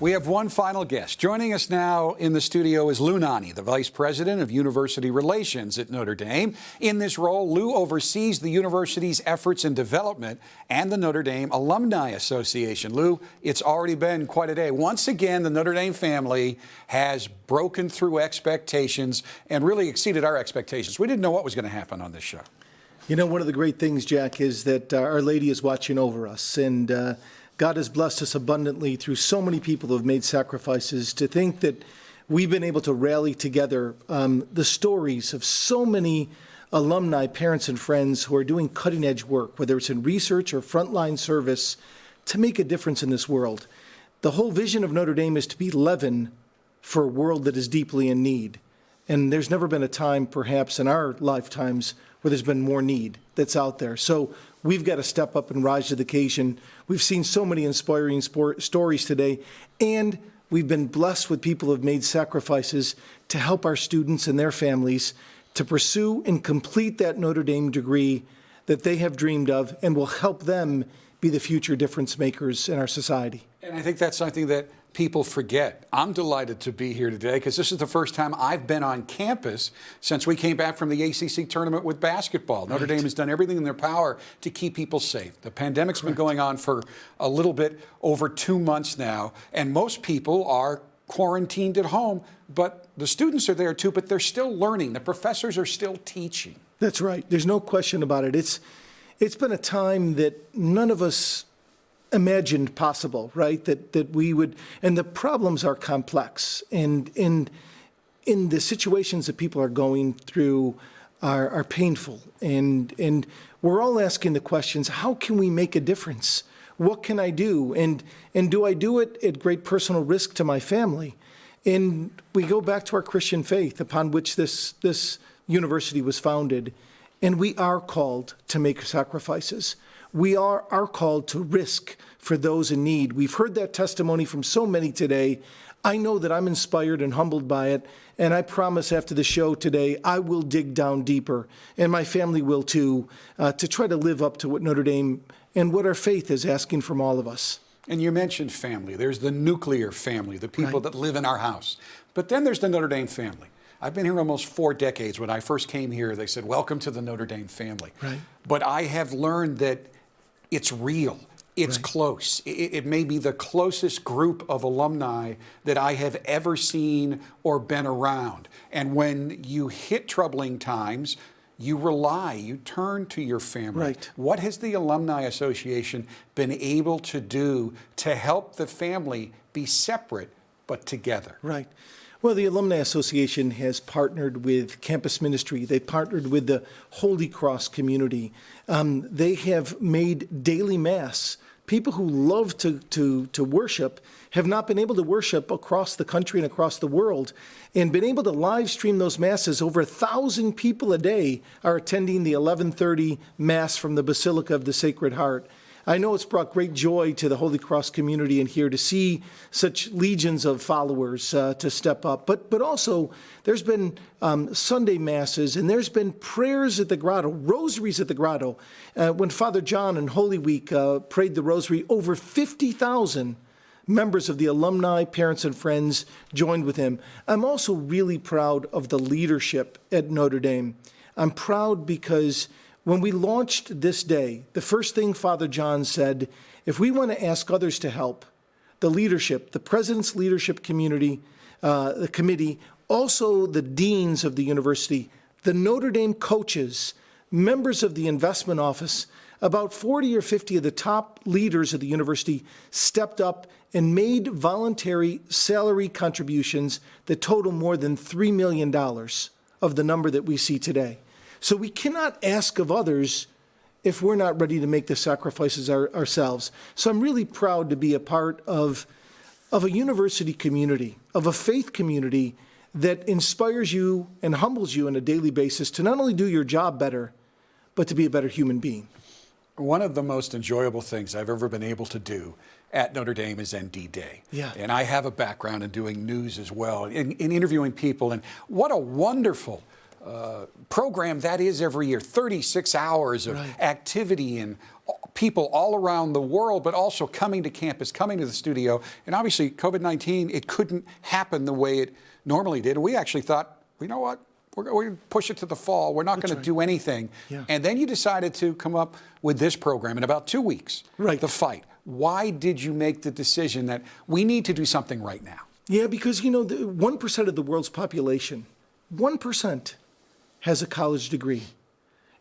We have one final guest. Joining us now in the studio is Lou Nanni, the Vice President of University Relations at Notre Dame. In this role, Lou oversees the university's efforts and development and the Notre Dame Alumni Association. Lou, it's already been quite a day. Once again, the Notre Dame family has broken through expectations and really exceeded our expectations. We didn't know what was going to happen on this show. You know, one of the great things, Jack, is that Our Lady is watching over us, and God has blessed us abundantly through so many people who have made sacrifices. To think that we've been able to rally together the stories of so many alumni, parents, and friends who are doing cutting-edge work, whether it's in research or frontline service, to make a difference in this world. The whole vision of Notre Dame is to be leaven for a world that is deeply in need. And there's never been a time, perhaps in our lifetimes, where there's been more need that's out there. So we've got to step up and rise to the occasion. We've seen so many inspiring stories today, and we've been blessed with people who have made sacrifices to help our students and their families to pursue and complete that Notre Dame degree that they have dreamed of and will help them be the future difference makers in our society. And I think that's something that people forget. I'm delighted to be here today because this is the first time I've been on campus since we came back from the ACC tournament with basketball. Notre Dame has done everything in their power to keep people safe. The pandemic's been going on for a little bit over 2 months now, and most people are quarantined at home, but the students are there too, but they're still learning. The professors are still teaching. That's right. There's no question about it. It's been a time that none of us imagined possible, right? That we would, and the problems are complex, and in the situations that people are going through are painful, and we're all asking the questions: how can we make a difference? What can I do? And do I do it at great personal risk to my family? And we go back to our Christian faith upon which this university was founded, and we are called to make sacrifices. We are called to risk for those in need. We've heard that testimony from so many today. I know that I'm inspired and humbled by it, and I promise after the show today, I will dig down deeper, and my family will too, to try to live up to what Notre Dame and what our faith is asking from all of us. And you mentioned family. There's the nuclear family, the people that live in our house. But then there's the Notre Dame family. I've been here almost 4 decades. When I first came here, they said, "Welcome to the Notre Dame family." Right. But I have learned that it's real. It's close. It may be the closest group of alumni that I have ever seen or been around. And when you hit troubling times, you turn to your family. Right. What has the Alumni Association been able to do to help the family be separate but together? Right. Well, the Alumni Association has partnered with campus ministry. They partnered with the Holy Cross community. They have made daily mass. People who love to worship have not been able to worship across the country and across the world, and been able to live stream those masses. Over 1,000 people a day are attending the 11:30 Mass from the Basilica of the Sacred Heart. I know it's brought great joy to the Holy Cross community in here to see such legions of followers to step up. But also, there's been Sunday masses, and there's been prayers at the grotto, rosaries at the grotto. When Father John in Holy Week prayed the rosary, over 50,000 members of the alumni, parents, and friends joined with him. I'm also really proud of the leadership at Notre Dame. I'm proud because when we launched this day, the first thing Father John said, if we want to ask others to help, the leadership, the president's leadership community, the committee, also the deans of the university, the Notre Dame coaches, members of the investment office, about 40 or 50 of the top leaders of the university stepped up and made voluntary salary contributions that total more than $3 million of the number that we see today. So we cannot ask of others if we're not ready to make the sacrifices ourselves. So I'm really proud to be a part of a university community, of a faith community that inspires you and humbles you on a daily basis to not only do your job better, but to be a better human being. One of the most enjoyable things I've ever been able to do at Notre Dame is ND Day. Yeah. And I have a background in doing news as well, in interviewing people. And what a wonderful program that is every year. 36 hours of activity and people all around the world, but also coming to campus, coming to the studio. And obviously, COVID-19, it couldn't happen the way it normally did. And we actually thought, you know what? We're going to push it to the fall. We're not going to do anything. Yeah. And then you decided to come up with this program in about 2 weeks, right. The Fight. Why did you make the decision that we need to do something right now? Yeah, because, 1% of the world's population, 1% has a college degree.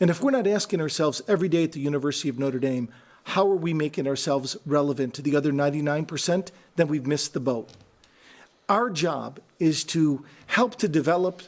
And if we're not asking ourselves every day at the University of Notre Dame, how are we making ourselves relevant to the other 99%, then we've missed the boat. Our job is to help to develop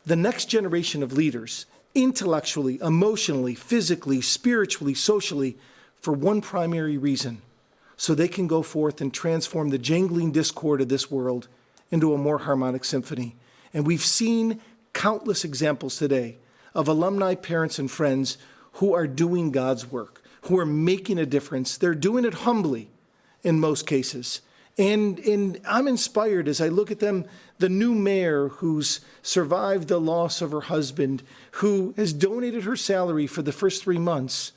the next generation of leaders, intellectually, emotionally, physically, spiritually, socially, for one primary reason, so they can go forth and transform the jangling discord of this world into a more harmonic symphony. And we've seen countless examples today of alumni, parents, and friends who are doing God's work, who are making a difference. They're doing it humbly in most cases. And I'm inspired as I look at them, the new mayor who's survived the loss of her husband, who has donated her salary for the first 3 months.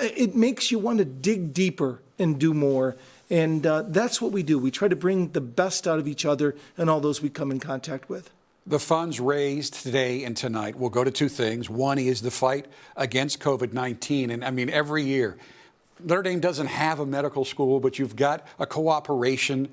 It makes you want to dig deeper and do more. And that's what we do. We try to bring the best out of each other and all those we come in contact with. The funds raised today and tonight will go to two things. One is the fight against COVID-19. And I mean, every year, Notre Dame doesn't have a medical school, but you've got a cooperation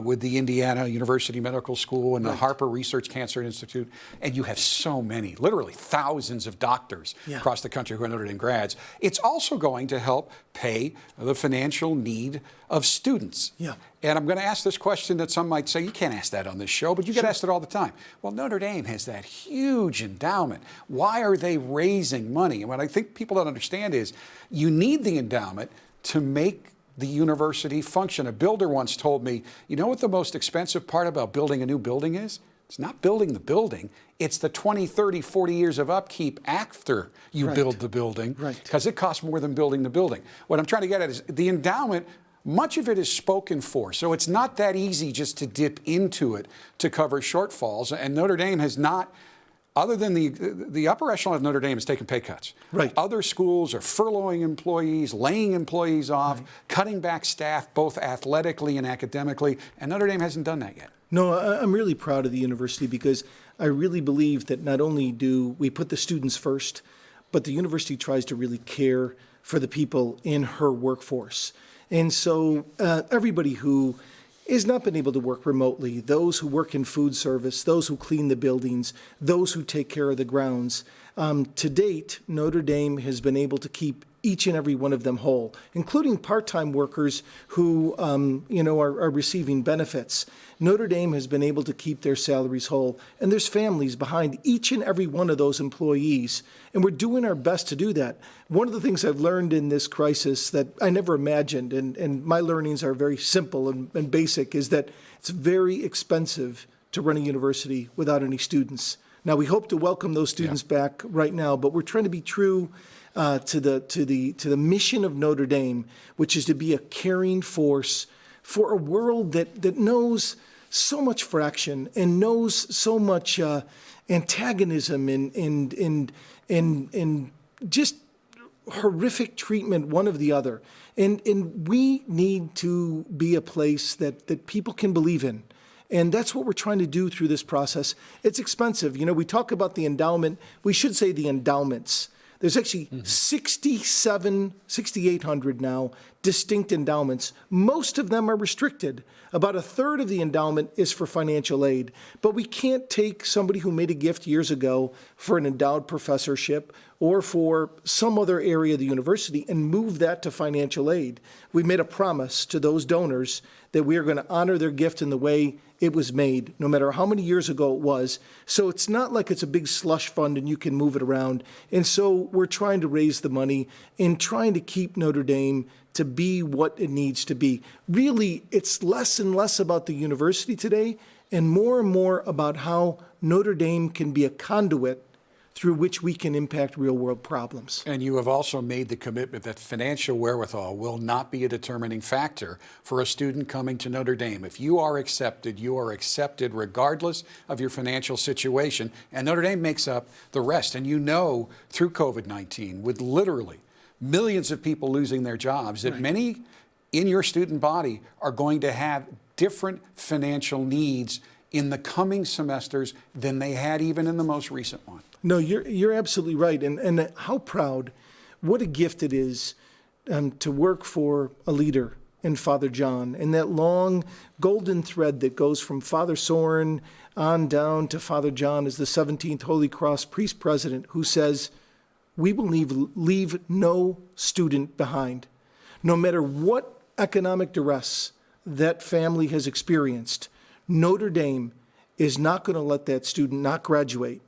with the Indiana University Medical School and the Harper Research Cancer Institute. And you have so many, literally thousands of doctors across the country who are Notre Dame grads. It's also going to help pay the financial need of students. Yeah. And I'm going to ask this question that some might say, you can't ask that on this show, but you get asked it all the time. Well, Notre Dame has that huge endowment. Why are they raising money? And what I think people don't understand is you need the endowment to make the university function. A builder once told me, you know what the most expensive part about building a new building is? It's not building the building. It's the 20, 30, 40 years of upkeep after you build the building, because it costs more than building the building. What I'm trying to get at is the endowment, much of it is spoken for. So it's not that easy just to dip into it to cover shortfalls. And Notre Dame has not, other than the upper echelon of Notre Dame has taken pay cuts. Other schools are furloughing employees, laying employees off, cutting back staff, both athletically and academically. And Notre Dame hasn't done that yet. No, I'm really proud of the university because I really believe that not only do we put the students first, but the university tries to really care for the people in her workforce. And so everybody who has not been able to work remotely, those who work in food service, those who clean the buildings, those who take care of the grounds, to date, Notre Dame has been able to keep each and every one of them whole, including part-time workers who, are receiving benefits. Notre Dame has been able to keep their salaries whole, and there's families behind each and every one of those employees, and we're doing our best to do that. One of the things I've learned in this crisis that I never imagined, and my learnings are very simple and basic, is that it's very expensive to run a university without any students. Now, we hope to welcome those students back right now, but we're trying to be true to the mission of Notre Dame, which is to be a caring force for a world that knows so much fraction and knows so much antagonism and just horrific treatment one of the other. And we need to be a place that people can believe in. And that's what we're trying to do through this process. It's expensive. We talk about the endowment. We should say the endowments. There's actually 6,800 now distinct endowments. Most of them are restricted. About a third of the endowment is for financial aid. But we can't take somebody who made a gift years ago for an endowed professorship or for some other area of the university and move that to financial aid. We made a promise to those donors that we are going to honor their gift in the way it was made, no matter how many years ago it was. So it's not like it's a big slush fund and you can move it around. And so we're trying to raise the money and trying to keep Notre Dame to be what it needs to be. Really, it's less and less about the university today and more about how Notre Dame can be a conduit through which we can impact real-world problems. And you have also made the commitment that financial wherewithal will not be a determining factor for a student coming to Notre Dame. If you are accepted regardless of your financial situation, and Notre Dame makes up the rest. And through COVID-19, with literally millions of people losing their jobs, that many in your student body are going to have different financial needs in the coming semesters than they had even in the most recent one. No, you're absolutely right. And how proud, what a gift it is to work for a leader in Father John, and that long golden thread that goes from Father Soren on down to Father John as the 17th Holy Cross priest president, who says, we will leave no student behind. No matter what economic duress that family has experienced, Notre Dame is not going to let that student not graduate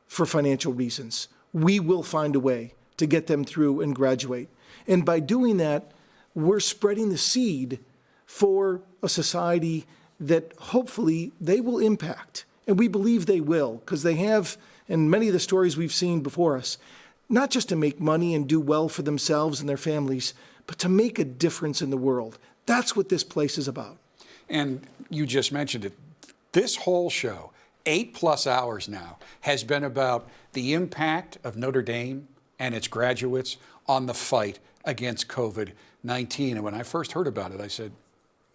for financial reasons. We will find a way to get them through and graduate. And by doing that, we're spreading the seed for a society that hopefully they will impact. And we believe they will, because they have, in many of the stories we've seen before us, not just to make money and do well for themselves and their families, but to make a difference in the world. That's what this place is about. And you just mentioned it. This whole show, 8+ hours now, has been about the impact of Notre Dame and its graduates on the fight against COVID-19. And when I first heard about it, I said,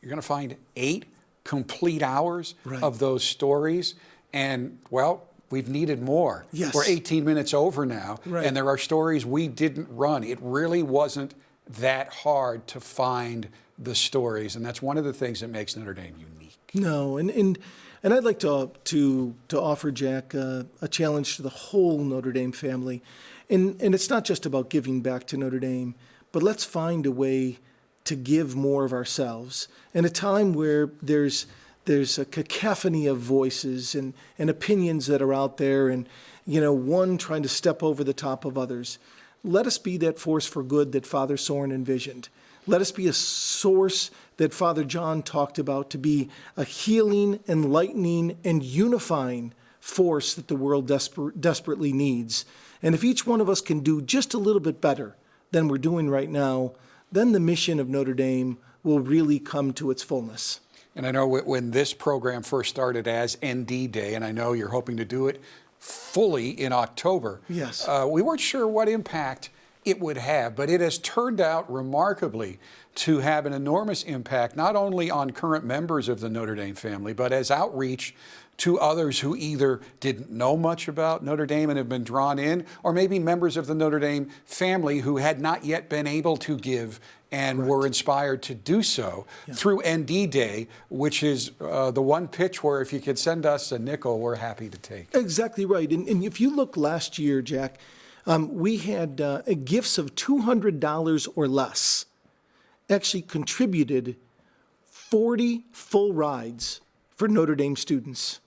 you're going to find 8 complete hours of those stories? And, well, we've needed more. Yes. We're 18 minutes over now, and there are stories we didn't run. It really wasn't that hard to find the stories, and that's one of the things that makes Notre Dame unique. No, and I'd like to offer, Jack, a challenge to the whole Notre Dame family. And it's not just about giving back to Notre Dame, but let's find a way to give more of ourselves. In a time where there's a cacophony of voices and opinions that are out there, and one trying to step over the top of others, let us be that force for good that Father Soren envisioned. Let us be a source that Father John talked about, to be a healing, enlightening, and unifying force that the world desperately needs. And if each one of us can do just a little bit better than we're doing right now, then the mission of Notre Dame will really come to its fullness. And I know when this program first started as ND Day, and I know you're hoping to do it fully in October. Yes. We weren't sure what impact it would have, but it has turned out remarkably to have an enormous impact, not only on current members of the Notre Dame family, but as outreach to others who either didn't know much about Notre Dame and have been drawn in, or maybe members of the Notre Dame family who had not yet been able to give and were inspired to do so through ND Day, which is the one pitch where if you could send us a nickel, we're happy to take. Exactly right. And if you look last year, Jack, we had gifts of $200 or less actually contributed 40 full rides for Notre Dame students.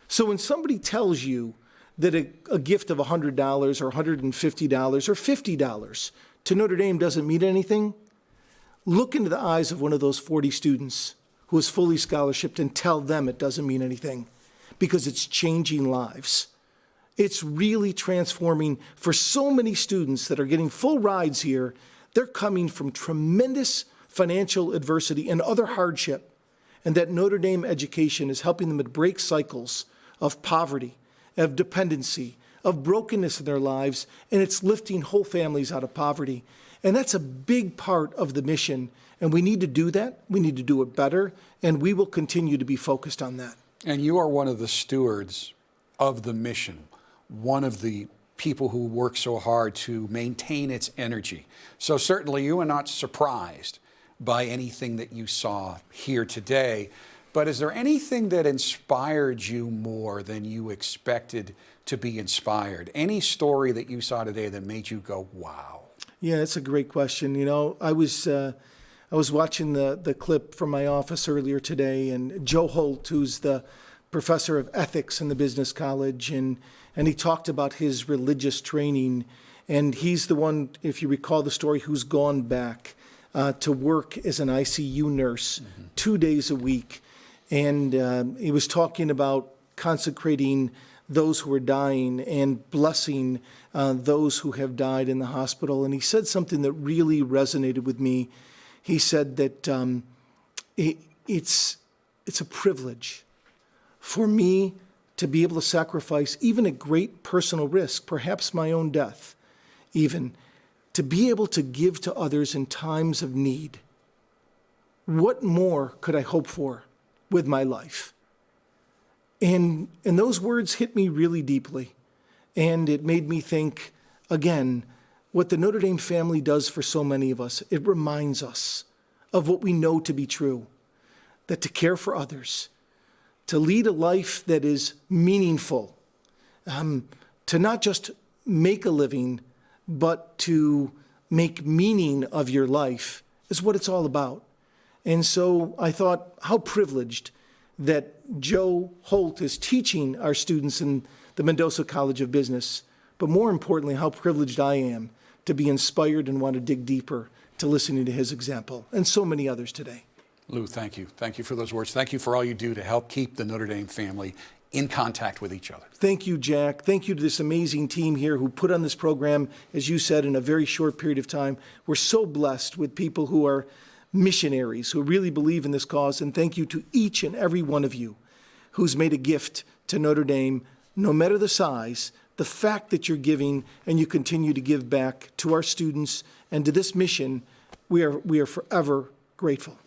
So when somebody tells you that a gift of $100 or $150 or $50 to Notre Dame doesn't mean anything, look into the eyes of one of those 40 students who is fully scholarshiped and tell them it doesn't mean anything, because it's changing lives. It's really transforming for so many students that are getting full rides here. They're coming from tremendous financial adversity and other hardship, and that Notre Dame education is helping them to break cycles of poverty, of dependency, of brokenness in their lives, and it's lifting whole families out of poverty. And that's a big part of the mission, and we need to do that. We need to do it better, and we will continue to be focused on that. And you are one of the stewards of the mission, one of the people who work so hard to maintain its energy. So certainly you are not surprised by anything that you saw here today, but is there anything that inspired you more than you expected to be inspired? Any story that you saw today that made you go, wow? Yeah, that's a great question. I was watching the clip from my office earlier today, and Joe Holt, who's the professor of ethics in the business college, and he talked about his religious training, and he's the one, if you recall the story, who's gone back to work as an ICU nurse 2 days a week. And he was talking about consecrating those who are dying and blessing those who have died in the hospital. And he said something that really resonated with me. He said that it's a privilege for me to be able to sacrifice even at great personal risk, perhaps my own death, even to be able to give to others in times of need. What more could I hope for with my life? And those words hit me really deeply. And it made me think, again, what the Notre Dame family does for so many of us. It reminds us of what we know to be true, that to care for others, to lead a life that is meaningful, to not just make a living, but to make meaning of your life is what it's all about. And so I thought, how privileged that Joe Holt is teaching our students in the Mendoza College of Business, but more importantly, how privileged I am to be inspired and want to dig deeper to listening to his example, and so many others today. Lou, thank you. Thank you for those words. Thank you for all you do to help keep the Notre Dame family in contact with each other. Thank you, Jack. Thank you to this amazing team here who put on this program, as you said, in a very short period of time. We're so blessed with people who are missionaries, who really believe in this cause. And thank you to each and every one of you who's made a gift to Notre Dame, no matter the size, the fact that you're giving and you continue to give back to our students and to this mission, we are forever grateful.